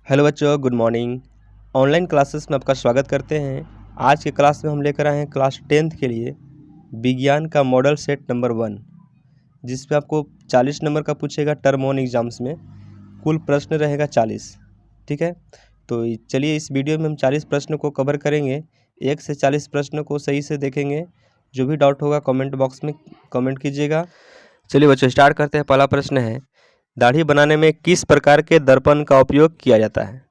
Hello बच्चों, good morning. Online classes में आपका स्वागत करते हैं। आज के क्लास में हम लेकर आए हैं क्लास 10th के लिए विज्ञान का मॉडल सेट नंबर 1, जिस पे आपको 40 नंबर का पूछेगा टर्म 1 एग्जाम्स में। कुल प्रश्न रहेगा 40। ठीक है, तो चलिए इस वीडियो में हम 40 प्रश्न को कवर करेंगे। 1 से 40 प्रश्नों को सही से देखेंगे। जो भी डाउट होगा कमेंट बॉक्स में कमेंट कीजिएगा। चलिए बच्चों, स्टार्ट करते हैं। पहला प्रश्न है, दाढ़ी बनाने में किस प्रकार के दर्पण का उपयोग किया जाता है?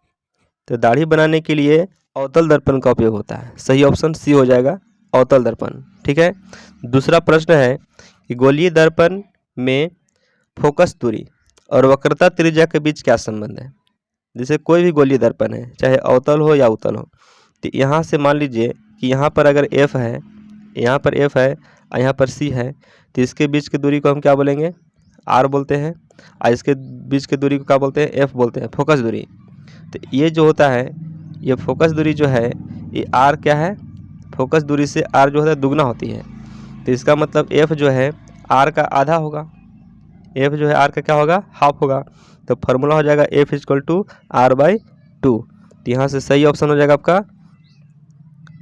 तो दाढ़ी बनाने के लिए अवतल दर्पण का उपयोग होता है। सही ऑप्शन सी हो जाएगा, अवतल दर्पण। ठीक है। दूसरा प्रश्न है कि गोलीय दर्पण में फोकस दूरी और वक्रता त्रिज्या के बीच क्या संबंध है? जैसे कोई भी गोलीय दर्पण है, चाहे अवतल हो या उत्तल हो, तो यहाँ से मान लीजिए कि यहाँ पर अगर एफ है, यहाँ पर एफ है और यहाँ पर सी है, तो इसके बीच की दूरी को हम क्या बोलेंगे? आर बोलते हैं। और इसके बीच की दूरी को क्या बोलते हैं? एफ बोलते हैं, फोकस दूरी। तो ये जो होता है, ये फोकस दूरी जो है, ये आर क्या है? फोकस दूरी से आर जो है दुगना होती है। तो इसका मतलब एफ जो है आर का आधा होगा। एफ जो है आर का क्या होगा? हाफ होगा। तो फार्मूला हो जाएगा F equal to R by 2। तो यहाँ से सही ऑप्शन हो जाएगा आपका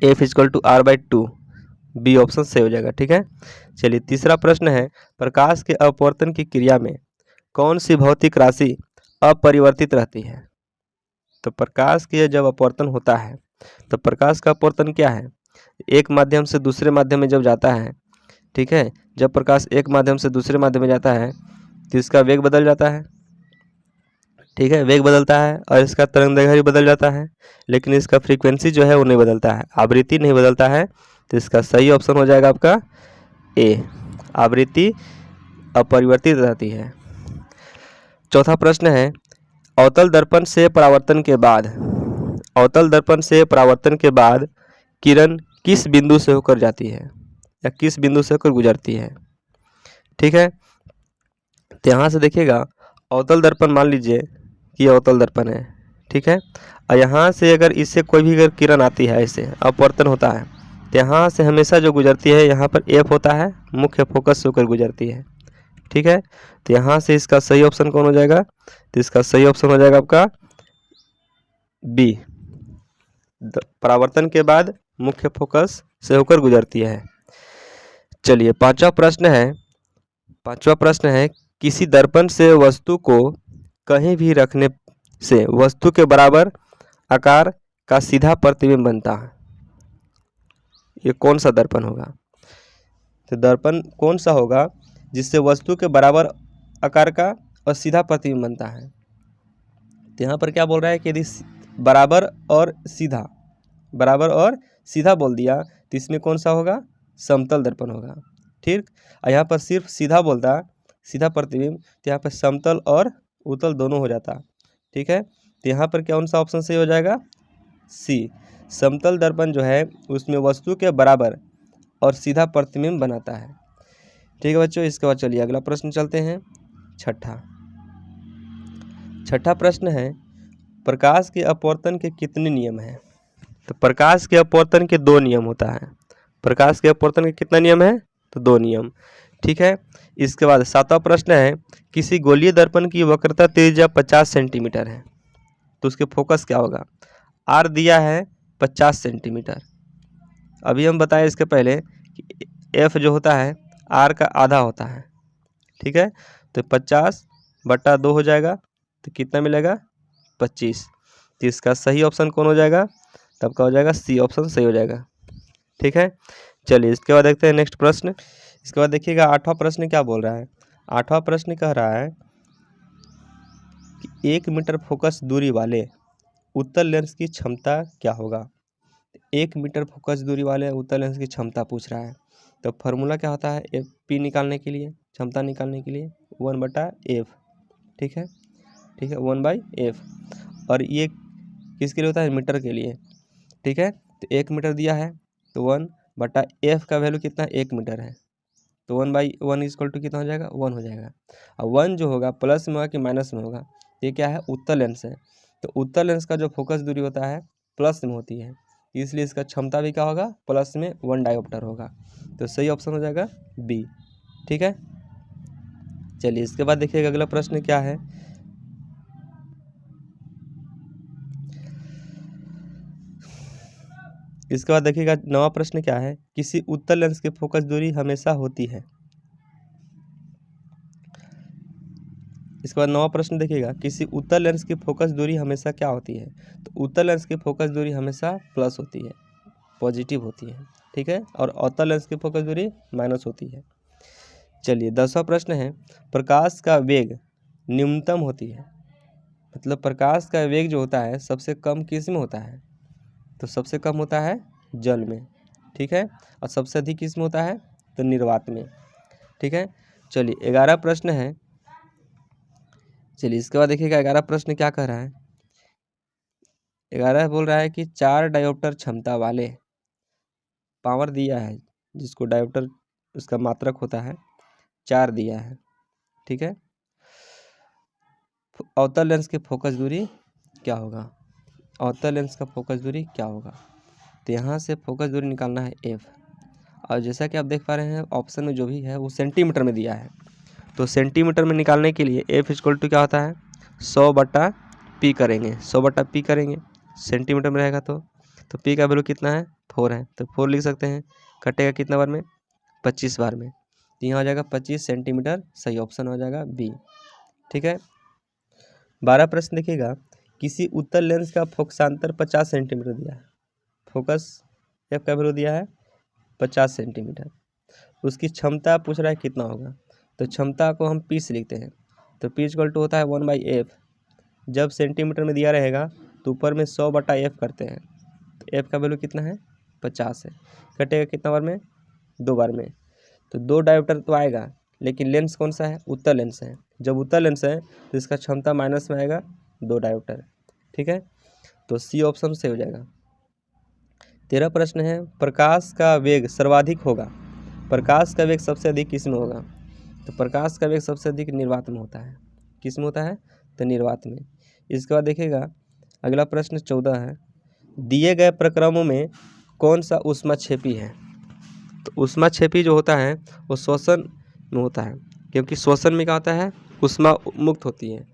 F equal to R by 2। B option सही हो जाएगा। ठीक है। चलिए तीसरा प्रश्न है, प्रकाश के अपवर्तन की क्रिया में कौन सी भौतिक राशि अपरिवर्तित रहती है? तो प्रकाश के जब अपवर्तन होता है, तो प्रकाश का अपवर्तन क्या है? एक माध्यम से दूसरे माध्यम में जब जाता है, ठीक है, जब प्रकाश एक माध्यम से दूसरे माध्यम में जाता है तो इसका वेग बदल जाता है। ठीक है, वेग बदलता है और इसका तरंगदैर्घ्य भी बदल जाता है, लेकिन इसका फ्रीक्वेंसी जो है वो नहीं बदलता है, आवृत्ति नहीं बदलता है। तो इसका सही ऑप्शन हो जाएगा आपका ए, आवृत्ति अपरिवर्तित रहती है। चौथा प्रश्न है, अवतल दर्पण से परावर्तन के बाद, अवतल दर्पण से परावर्तन के बाद किरण किस बिंदु से होकर जाती है या किस बिंदु से होकर गुजरती है? ठीक है, तो यहाँ से देखिएगा, अवतल दर्पण मान लीजिए कि अवतल दर्पण है, ठीक है, और यहाँ से अगर इससे कोई भी अगर किरण आती है, ऐसे अपवर्तन होता है, तो यहाँ से हमेशा जो गुजरती है, यहाँ पर एफ होता है, मुख्य फोकस से होकर गुजरती है। ठीक है, तो यहाँ से इसका सही ऑप्शन कौन हो जाएगा? तो इसका सही ऑप्शन हो जाएगा आपका बी, परावर्तन के बाद मुख्य फोकस से होकर गुजरती है। चलिए पांचवा प्रश्न है, किसी दर्पण से वस्तु को कहीं भी रखने से वस्तु के बराबर आकार का सीधा प्रतिबिंब बनता है। ये कौन सा दर्पण होगा? तो दर्पण कौन सा होगा जिससे वस्तु के बराबर आकार का और सीधा प्रतिबिंब बनता है? तो यहाँ पर क्या बोल रहा है कि यदि बराबर और सीधा बोल दिया तो इसमें कौन सा होगा? समतल दर्पण होगा। ठीक, और यहाँ पर सिर्फ सीधा बोलता, सीधा प्रतिबिंब, तो यहाँ पर समतल और उत्तल दोनों हो जाता। ठीक है, तो यहाँ पर कौन सा ऑप्शन सही हो जाएगा? सी, समतल दर्पण जो है उसमें वस्तु के बराबर और सीधा प्रतिबिंब बनाता है। ठीक है बच्चों, इसके बाद चलिए अगला प्रश्न चलते हैं। छठा प्रश्न है, प्रकाश के अपवर्तन के कितने नियम हैं? तो प्रकाश के अपवर्तन के 2 नियम होता है। प्रकाश के अपवर्तन के कितना नियम है? तो 2 नियम। ठीक है, इसके बाद 7वां प्रश्न है, किसी गोलीय दर्पण की वक्रता त्रिज्या 50 सेंटीमीटर है, तो उसके फोकस क्या होगा? आर दिया है 50 सेंटीमीटर। अभी हम बताएं इसके पहले कि एफ जो होता है आर का आधा होता है। ठीक है, तो 50/2 हो जाएगा, तो कितना मिलेगा? 25। तो इसका सही ऑप्शन कौन हो जाएगा? तब का हो जाएगा सी ऑप्शन सही हो जाएगा। ठीक है, चलिए इसके बाद देखते हैं नेक्स्ट प्रश्न। इसके बाद देखिएगा 8वां प्रश्न क्या बोल रहा है। 8वां प्रश्न कह रहा है कि 1 मीटर फोकस दूरी वाले उत्तल लेंस की क्षमता क्या होगा? 1 मीटर फोकस दूरी वाले उत्तल लेंस की क्षमता पूछ रहा है। तो फार्मूला क्या होता है एफ पी निकालने के लिए, क्षमता निकालने के लिए 1/f। ठीक है, 1/f, और ये किसके लिए होता है? मीटर के लिए। ठीक है, तो 1 मीटर दिया है, तो 1/f का वैल्यू कितना? 1 मीटर है, तो 1/1 इक्वल टू कितना हो जाएगा? 1 हो जाएगा। और 1 जो होगा प्लस में होगा कि माइनस में होगा? ये क्या है? उत्तल लेंस है, तो उत्तल लेंस का जो फोकस दूरी होता है प्लस में होती है, इसलिए इसका क्षमता भी क्या होगा? प्लस में 1 डायोप्टर होगा। तो सही ऑप्शन हो जाएगा बी। ठीक है, चलिए इसके बाद देखिएगा अगला प्रश्न क्या है। इसके बाद देखिएगा नवा प्रश्न क्या है, किसी उत्तल लेंस की फोकस दूरी हमेशा होती है। इसके बाद नवा प्रश्न देखिएगा, किसी उत्तल लेंस की फोकस दूरी हमेशा क्या होती है। तो उत्तल लेंस की फोकस दूरी हमेशा प्लस होती है, पॉजिटिव होती है, ठीक है। और अवतल लेंस की फोकस दूरी माइनस होती है। चलिए 10वां प्रश्न है, प्रकाश का वेग न्यूनतम होती है। मतलब प्रकाश का वेग जो होता है सबसे कम किस में होता है। तो सबसे कम होता है जल में, ठीक है। और सबसे अधिक किस में होता है, तो निर्वात में, ठीक है। चलिए 11 प्रश्न है। चलिए इसके बाद देखिएगा 11 प्रश्न क्या कह रहा है। 11 बोल रहा है कि 4 डायोप्टर क्षमता वाले, पावर दिया है जिसको डायोप्टर उसका मात्रक होता है 4 दिया है, ठीक है। अवतल लेंस की फोकस दूरी क्या होगा, अवतल लेंस का फोकस दूरी क्या होगा। तो यहाँ से फोकस दूरी निकालना है एफ। और जैसा कि आप देख पा रहे हैं ऑप्शन में जो भी है वो सेंटीमीटर में दिया है। तो सेंटीमीटर में निकालने के लिए एफ इक्वल टू क्या होता है, 100/p करेंगे, 100/p करेंगे, सेंटीमीटर में रहेगा तो p का वैल्यू कितना है, 4 है। तो 4 लिख सकते हैं, कटेगा कितना बार में, 25 बार में। तो यहाँ हो जाएगा 25 सेंटीमीटर, सही ऑप्शन हो जाएगा बी, ठीक है। 12 प्रश्न देखिएगा, किसी उत्तल लेंस का फोकसांतर 50 सेंटीमीटर दिया है। फोकस एफ का वैल्यू दिया है 50 सेंटीमीटर। उसकी क्षमता पूछ रहा है कितना होगा। तो क्षमता को हम पी से लिखते हैं। तो पी इक्वल टू होता है 1/f। जब सेंटीमीटर में दिया रहेगा तो ऊपर में 100/f करते हैं। तो f का वैल्यू कितना है, 50 है। कटेगा कितना बार में, 2 बार में। तो 2 डायोप्टर तो आएगा, लेकिन लेंस कौन सा है, उत्तल लेंस है। जब उत्तल लेंस है तो इसका क्षमता माइनस में आएगा 2 डायोप्टर, ठीक है। तो सी ऑप्शन से हो जाएगा। 13 प्रश्न है, प्रकाश का वेग सर्वाधिक होगा। प्रकाश का वेग सबसे अधिक किस में होगा। तो प्रकाश का वेग सबसे अधिक निर्वात में होता है। किस में होता है, तो निर्वात में। इसके बाद देखिएगा अगला प्रश्न 14 है, दिए गए प्रक्रमों में कौन सा ऊष्माक्षेपी है। तो ऊष्माक्षेपी जो होता है वो श्वसन में होता है, क्योंकि श्वसन में क्या होता है, ऊष्मा मुक्त होती है।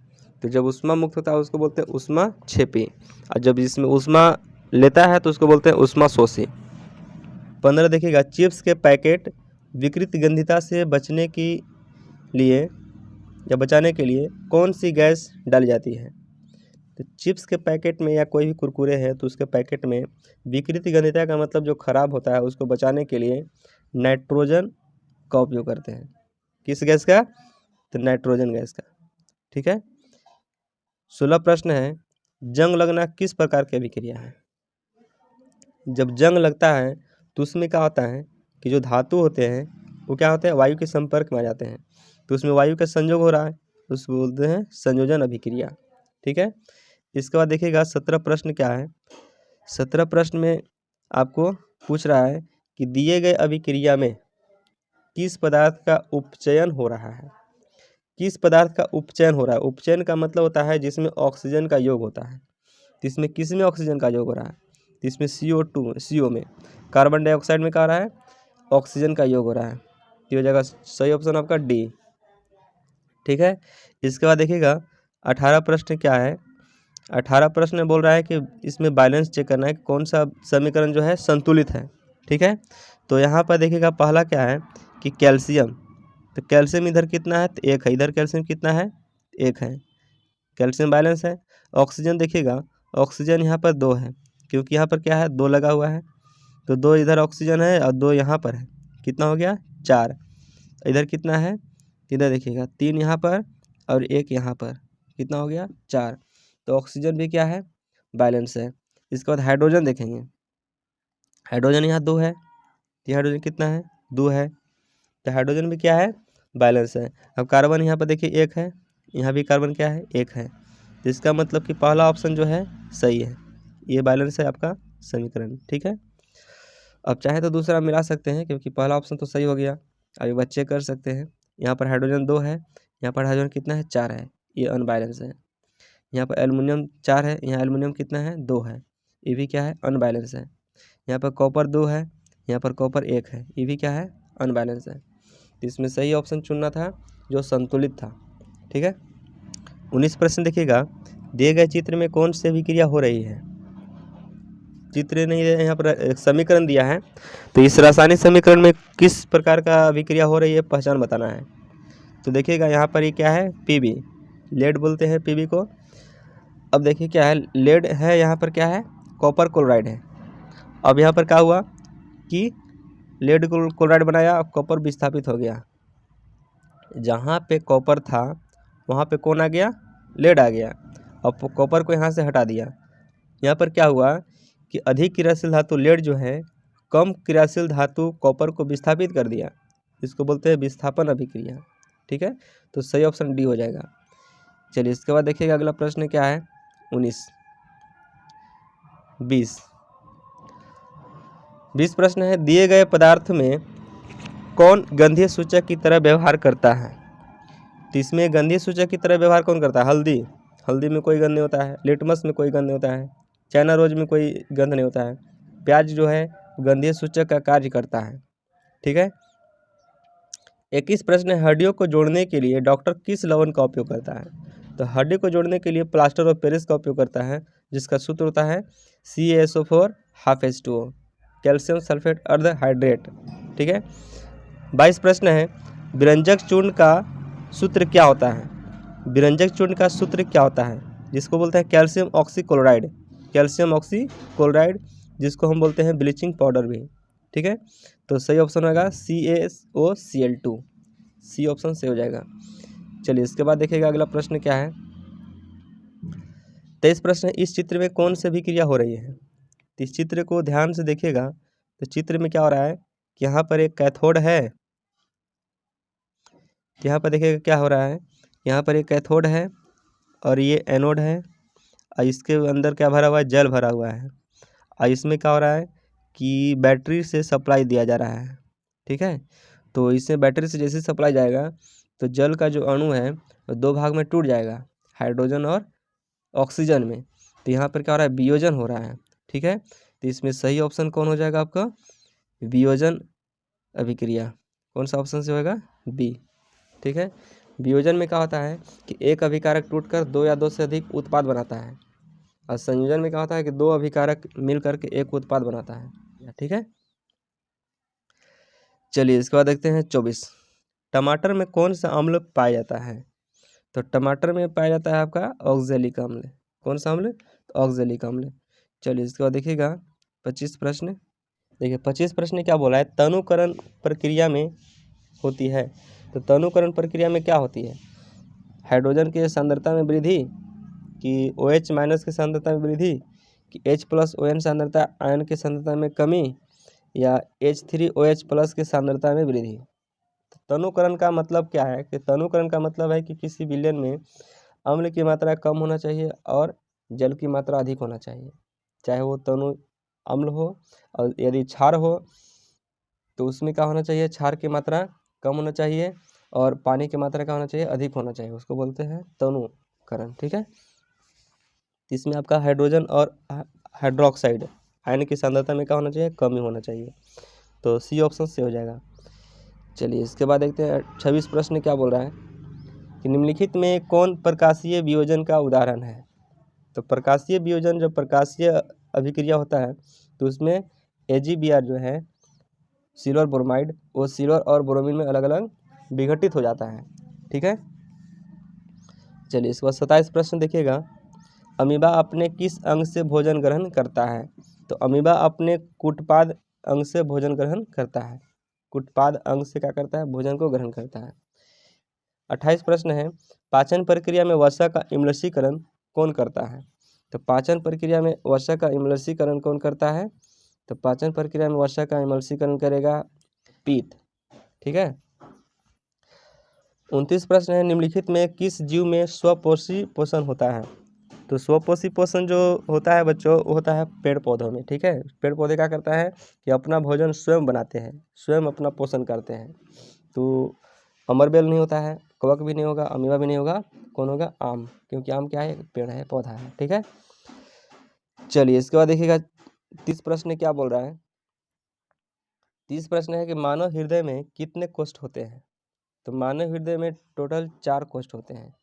तो जब ऊष्मा मुक्त होता है उसको बोलते हैं ऊष्माक्षेपी, और जब इसमें ऊष्मा लेता है तो उसको बोलते हैं ऊष्माशोषी। 15 देखिएगा, चिप्स के पैकेट विकृत गंधिता से बचने के लिए या बचाने के लिए कौन सी गैस डाली जाती है। तो चिप्स के पैकेट में या कोई भी कुरकुरे है तो उसके पैकेट में विकृत गंधिता का मतलब जो खराब होता है उसको बचाने के लिए नाइट्रोजन का उपयोग करते हैं। किस गैस का, तो नाइट्रोजन गैस का, ठीक है। 16 प्रश्न है, जंग लगना किस प्रकार की अभिक्रिया है। जब जंग लगता है तो उसमें क्या होता है कि जो धातु होते हैं वो क्या होते हैं, वायु के संपर्क में आ जाते हैं। तो उसमें वायु का संयोग हो रहा है, उसको बोलते हैं संयोजन अभिक्रिया, ठीक है। इसके बाद देखिएगा 17 प्रश्न क्या है। 17 प्रश्न में आपको पूछ रहा है कि दिए गए अभिक्रिया में किस पदार्थ का उपचयन हो रहा है। किस पदार्थ का उपचयन हो रहा है, उपचयन का मतलब होता है जिसमें ऑक्सीजन का योग होता है। तो इसमें किस में ऑक्सीजन का योग हो रहा है, तो इसमें CO में, कार्बन डाइऑक्साइड में क्या हो रहा है, ऑक्सीजन का योग हो रहा है। तो हो जाएगा सही ऑप्शन आपका डी, ठीक है। इसके बाद देखिएगा 18 प्रश्न क्या है। 18 प्रश्न बोल रहा है कि इसमें बैलेंस चेक करना है कि कौन सा समीकरण जो है संतुलित है, ठीक है। तो यहाँ पर देखिएगा पहला क्या है कि कैल्शियम, तो कैल्शियम इधर कितना है, तो 1 है। इधर कैल्शियम कितना है, 1 है। कैल्शियम बैलेंस है। ऑक्सीजन देखिएगा, ऑक्सीजन यहाँ पर 2 है, क्योंकि यहाँ पर क्या है, 2 लगा हुआ है। तो 2 इधर ऑक्सीजन है और 2 यहाँ पर है, कितना हो गया, 4। इधर कितना है, इधर देखिएगा 3 यहाँ पर और 1 यहाँ पर, कितना हो गया, 4। तो ऑक्सीजन भी क्या है, बैलेंस है। इसके बाद हाइड्रोजन देखेंगे, हाइड्रोजन यहाँ 2 है, ये हाइड्रोजन कितना है, 2 है। तो हाइड्रोजन भी क्या है, बैलेंस है। अब कार्बन यहाँ पर देखिए 1 है, यहाँ भी कार्बन क्या है, 1 है। तो इसका मतलब कि पहला ऑप्शन जो है सही है, ये बैलेंस है आपका समीकरण, ठीक है। अब चाहे तो दूसरा मिला सकते हैं, क्योंकि पहला ऑप्शन तो सही हो गया। अभी बच्चे कर सकते हैं। यहाँ पर हाइड्रोजन 2 है, यहाँ पर हाइड्रोजन कितना है, 4 है, ये अनबैलेंस है। यहाँ पर एल्युमिनियम 4 है, यहाँ एल्युमिनियम कितना है, 2 है, ये भी क्या है, अनबैलेंस है। यहाँ पर कॉपर 2 है, यहाँ पर कॉपर 1 है, ये भी क्या है, अनबैलेंस है। तो इसमें सही ऑप्शन चुनना था जो संतुलित था, ठीक है। 19 प्रश्न देखिएगा, दिए गए चित्र में कौन सी अभिक्रिया हो रही है। चित्र नहीं है, यहाँ पर एक समीकरण दिया है। तो इस रासायनिक समीकरण में किस प्रकार का अभिक्रिया हो रही है पहचान बताना है। तो देखिएगा यहाँ पर ये क्या है, पीबी, लेड बोलते हैं पीबी को। अब देखिए क्या है, लेड है, यहाँ पर क्या है, कॉपर क्लोराइड है। अब यहाँ पर क्या हुआ कि लेड क्लोराइड बनाया, कॉपर विस्थापित हो गया। जहाँ पे कॉपर था वहाँ पे कौन आ गया, लेड आ गया। अब कॉपर को यहाँ से हटा दिया। यहाँ पर क्या हुआ कि अधिक क्रियाशील धातु लेड जो है कम क्रियाशील धातु कॉपर को विस्थापित कर दिया। इसको बोलते हैं विस्थापन अभिक्रिया। ठीक है, तो सही ऑप्शन डी हो जाएगा। चलिए इसके बाद देखिएगा अगला प्रश्न क्या है, 20 प्रश्न है। दिए गए पदार्थ में कौन गंधीय सूचक की तरह व्यवहार करता है। तो इसमें गंधीय सूचक की तरह व्यवहार कौन करता है, हल्दी। हल्दी में कोई गंध नहीं होता है, लिटमस में कोई गंध नहीं होता है, चाइना रोज में कोई गंध नहीं होता है। प्याज जो है गंधीय सूचक का कार्य करता है। ठीक है। 21 प्रश्न है, हड्डियों को जोड़ने के लिए डॉक्टर किस लवण का उपयोग करता है। तो हड्डी को जोड़ने के लिए प्लास्टर ऑफ पेरिस का उपयोग करता है, जिसका सूत्र होता है CaSO4 H2O, कैल्शियम सल्फेट अर्ध हाइड्रेट। ठीक है। 22 प्रश्न है, विरंजक चूर्ण का सूत्र क्या होता है। विरंजक चूर्ण का सूत्र क्या होता है, जिसको बोलते हैं कैल्शियम ऑक्सीक्लोराइड। कैल्शियम ऑक्सीक्लोराइड, जिसको हम बोलते हैं ब्लीचिंग पाउडर भी। ठीक है, तो सही ऑप्शन होगा CaOCl2, सी ऑप्शन से हो जाएगा। चलिए इसके बाद देखिएगा अगला प्रश्न क्या है, 23 प्रश्न है, इस चित्र में कौन सी अभिक्रिया हो रही है। तो इस चित्र को ध्यान से देखिएगा, तो चित्र में क्या हो रहा है कि यहाँ पर एक कैथोड है। यहाँ पर देखिएगा क्या हो रहा है, यहाँ पर एक कैथोड है और ये एनोड है, और इसके अंदर क्या भरा हुआ है, जल भरा हुआ है। और इसमें क्या हो रहा है कि बैटरी से सप्लाई दिया जा रहा है। ठीक है, तो इसमें बैटरी से जैसे सप्लाई जाएगा तो जल का जो अणु है वो दो भाग में टूट जाएगा, हाइड्रोजन और ऑक्सीजन में। तो यहाँ पर क्या हो रहा है, वियोजन हो रहा है। ठीक है, तो इसमें सही ऑप्शन कौन हो जाएगा आपका, वियोजन अभिक्रिया। कौन सा ऑप्शन से होगा, बी। ठीक है, वियोजन में क्या होता है कि एक अभिकारक टूटकर दो या दो से अधिक उत्पाद बनाता है, और संयोजन में क्या होता है कि दो अभिकारक मिल करके एक उत्पाद बनाता है। ठीक है, चलिए इसके बाद देखते हैं 24, टमाटर में कौन सा अम्ल पाया जाता है। तो टमाटर में पाया जाता है आपका ऑक्जेलिक अम्ल। कौन सा अम्ल, तो ऑक्जेलिक अम्ल। चलिए इसके बाद देखिएगा 25 प्रश्न। देखिए 25 प्रश्न क्या बोला है, तनुकरण प्रक्रिया में होती है। तो तनुकरण प्रक्रिया में क्या होती है, हाइड्रोजन की सांद्रता में वृद्धि, कि OH- की सांद्रता में वृद्धि, कि H+ON सांद्रता आयन की सांद्रता में कमी, या H3OH+ की सांद्रता में वृद्धि। तनुकरण का मतलब क्या है कि तनुकरण का मतलब है कि किसी विलयन में अम्ल की मात्रा कम होना चाहिए और जल की मात्रा अधिक होना चाहिए, चाहे वो तनु अम्ल हो, और यदि क्षार हो तो उसमें क्या होना चाहिए, क्षार की मात्रा कम होना चाहिए और पानी की मात्रा क्या होना चाहिए, अधिक होना चाहिए। उसको बोलते हैं तनुकरण। ठीक है, इसमें आपका हाइड्रोजन और हाइड्रोक्साइड आयन की सांद्रता में क्या होना चाहिए, कमी होना चाहिए। तो सी ऑप्शन से हो जाएगा। चलिए इसके बाद देखते हैं 26 प्रश्न क्या बोल रहा है कि निम्नलिखित में कौन प्रकाशीय वियोजन का उदाहरण है। तो प्रकाशीय वियोजन, जब प्रकाशीय अभिक्रिया होता है तो उसमें AgBr जो है सिल्वर ब्रोमाइड, वो सिल्वर और ब्रोमीन में अलग अलग विघटित हो जाता है। ठीक है, चलिए इसके बाद 27 प्रश्न देखिएगा, अमीबा अपने किस अंग से भोजन ग्रहण करता है। तो अमीबा अपने कुटपाद अंग से भोजन ग्रहण करता है। कुटपाद अंग से क्या करता है, भोजन को ग्रहण करता है। 28 प्रश्न है, पाचन प्रक्रिया में वसा का इम्लसीकरण कौन करता है। तो पाचन प्रक्रिया में वसा का इम्लसीकरण कौन करता है, तो पाचन प्रक्रिया में वसा का इम्लसीकरण करेगा पीत। ठीक है, 29 प्रश्न है, निम्नलिखित में किस जीव में स्वपोषी पोषण होता है। तो स्वपोषी पोषण जो होता है बच्चों, वो होता है पेड़ पौधों में। ठीक है, पेड़ पौधे क्या करता है कि अपना भोजन स्वयं बनाते हैं, स्वयं अपना पोषण करते हैं। तो अमरबेल नहीं होता है, कवक भी नहीं होगा, अमीबा भी नहीं होगा, कौन होगा, आम, क्योंकि आम क्या है, पेड़ है, पौधा है। ठीक है, चलिए इसके बाद देखिएगा 30 प्रश्न क्या बोल रहा है। 30 प्रश्न है कि मानव हृदय में कितने कोष्ठ होते हैं। तो मानव हृदय में टोटल 4 कोष्ठ होते हैं,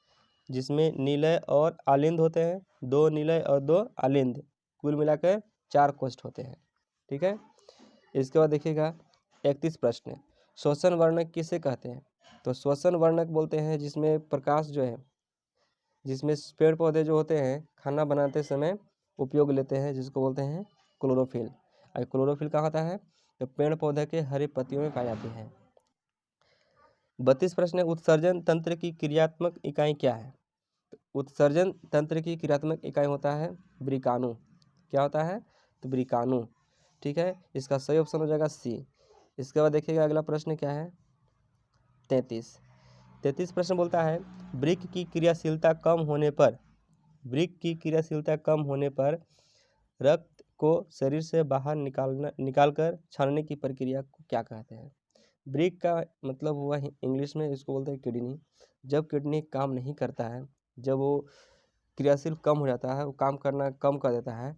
जिसमें नीलय और आलिंद होते हैं, 2 नीलय और 2 आलिंद, कुल मिलाकर 4 कोष्ठ होते हैं। ठीक है, इसके बाद देखिएगा 31 प्रश्न, श्वसन वर्णक किसे कहते हैं? तो श्वसन वर्णक बोलते हैं जिसमें प्रकाश जो है, जिसमें पेड़ पौधे जो होते हैं खाना बनाते समय उपयोग लेते हैं, जिसको बोलते हैं क्लोरोफिल। और क्लोरोफिल कहाँ होता है? तो पेड़ पौधे के हरे पत्तियों में पाई जाती है। 32 प्रश्न है, उत्सर्जन तंत्र की क्रियात्मक इकाई क्या है? तो उत्सर्जन तंत्र की क्रियात्मक इकाई होता है ब्रिकाणु। क्या होता है? तो ब्रिकाणु। ठीक है, इसका सही ऑप्शन हो जाएगा सी। इसके बाद देखिएगा अगला प्रश्न क्या है, 33 प्रश्न बोलता है वृक्क की क्रियाशीलता कम होने पर, वृक्क की क्रियाशीलता कम होने पर रक्त को शरीर से बाहर निकालकर छानने की प्रक्रिया को क्या कहते हैं? वृक्क का मतलब हुआ इंग्लिश में इसको बोलते हैं किडनी। जब किडनी काम नहीं करता है, जब वो क्रियाशील कम हो जाता है, वो काम करना कम कर देता है,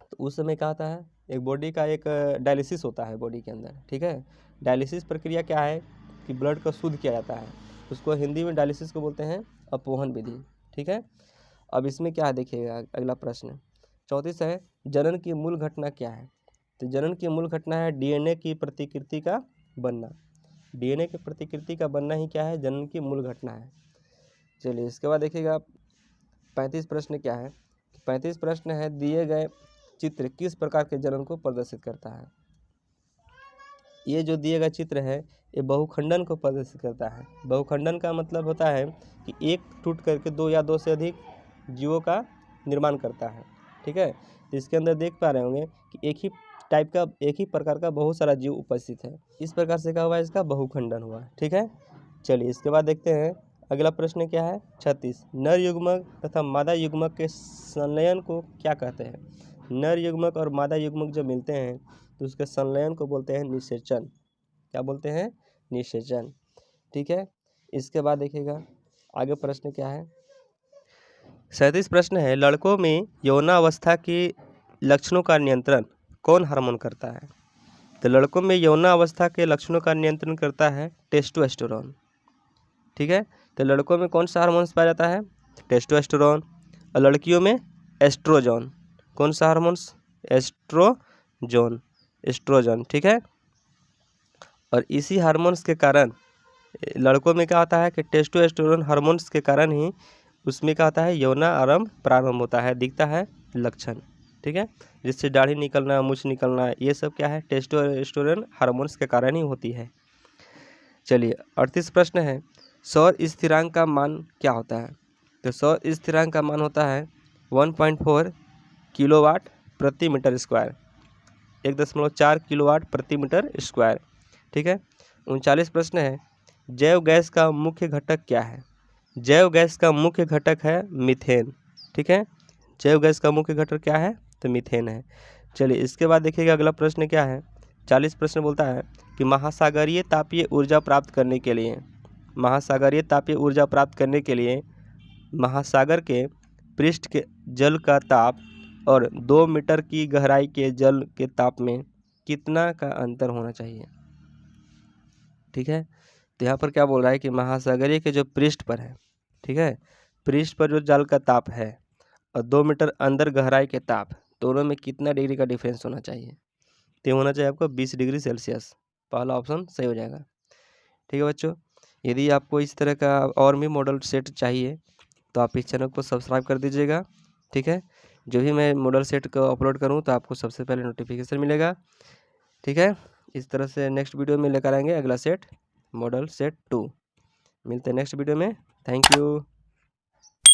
तो उस समय क्या होता है, एक बॉडी का एक डायलिसिस होता है बॉडी के अंदर। ठीक है, डायलिसिस प्रक्रिया क्या है कि ब्लड को शुद्ध किया जाता है, उसको हिंदी में डायलिसिस को बोलते हैं अपवहन विधि। ठीक है, अब इसमें क्या है देखिएगा अगला प्रश्न 34 है, जनन की मूल घटना क्या है? तो जनन की मूल घटना है डीएनए की प्रतिकृति का बनना। डीएनए की प्रतिकृति का बनना ही क्या है, जनन की मूल घटना है। चलिए इसके बाद देखिएगा 35 प्रश्न क्या है, 35 प्रश्न है दिए गए चित्र किस प्रकार के जनन को प्रदर्शित करता है? ये जो दिए गए चित्र है ये बहुखंडन को प्रदर्शित करता है। बहुखंडन का मतलब होता है कि एक टूट करके दो या दो से अधिक जीवों का निर्माण करता है। ठीक है, इसके अंदर देख पा रहे होंगे कि एक ही टाइप का, एक ही प्रकार का बहुत सारा जीव उपस्थित है। इस प्रकार से क्या हुआ, इसका बहुखंडन हुआ। ठीक है, चलिए इसके बाद देखते हैं अगला प्रश्न क्या है 36, नर युग्मक तथा मादा युग्मक के संलयन को क्या कहते हैं? नर युग्मक और मादा युग्मक जब मिलते हैं तो उसके संलयन को बोलते हैं निषेचन। क्या बोलते हैं? निषेचन। ठीक है, इसके बाद देखिएगा आगे प्रश्न क्या है 37 प्रश्न है, लड़कों में यौनावस्था के लक्षणों का नियंत्रण कौन हार्मोन करता है? तो लड़कों में यौनावस्था के लक्षणों का नियंत्रण करता है टेस्टोस्टेरोन। ठीक है, तो लड़कों में कौन सा हार्मोन पाया जाता है? टेस्टोस्टेरोन। और लड़कियों में एस्ट्रोजन। कौन सा हार्मोन्स? Oestrogen, oestrogen. ठीक है, और इसी हार्मोन्स के कारण लड़कों में क्या होता है कि टेस्टोस्टेरोन हार्मोन्स के कारण ही उसमें क्या होता है, यौना आरंभ प्रारंभ होता है, दिखता है लक्षण। ठीक है, जिससे दाढ़ी निकलना, मूछ निकलना, ये सब क्या है, टेस्टोस्टेरोन हार्मोन्स के कारण ही होती है। चलिए 38 प्रश्न है, सौर स्थिरांक का मान क्या होता है? तो सौर स्थिरांक का मान होता है 1.4 किलोवाट प्रति मीटर स्क्वायर, 1.4 किलोवाट प्रति मीटर स्क्वायर। ठीक है, 39 प्रश्न है, जैव गैस का मुख्य घटक क्या है? जैव गैस का मुख्य घटक है मीथेन। ठीक है, जैव गैस का मुख्य घटक क्या है? तो मीथेन है। चलिए इसके बाद देखिएगा अगला प्रश्न क्या है 40 प्रश्न बोलता है कि महासागरीय तापीय ऊर्जा प्राप्त करने के लिए, महासागरीय तापीय ऊर्जा प्राप्त करने के लिए महासागर के पृष्ठ के जल का ताप और 2 मीटर की गहराई के जल के ताप में कितना का अंतर होना चाहिए? ठीक है, तो यहाँ पर क्या बोल रहा है कि महासागरीय के जो पृष्ठ पर है, ठीक है, पृष्ठ पर जो जल का ताप है और 2 मीटर अंदर गहराई के ताप, दोनों में कितना डिग्री का डिफरेंस होना चाहिए? तो होना चाहिए आपको 20 डिग्री सेल्सियस। पहला ऑप्शन सही हो जाएगा। ठीक है बच्चों, यदि आपको इस तरह का और भी मॉडल सेट चाहिए तो आप इस चैनल को सब्सक्राइब कर दीजिएगा। ठीक है, जो भी मैं मॉडल सेट को अपलोड करूं तो आपको सबसे पहले नोटिफिकेशन मिलेगा। ठीक है, इस तरह से नेक्स्ट वीडियो में लेकर आएंगे अगला सेट, मॉडल सेट 2। मिलते हैं नेक्स्ट वीडियो में। Thank you.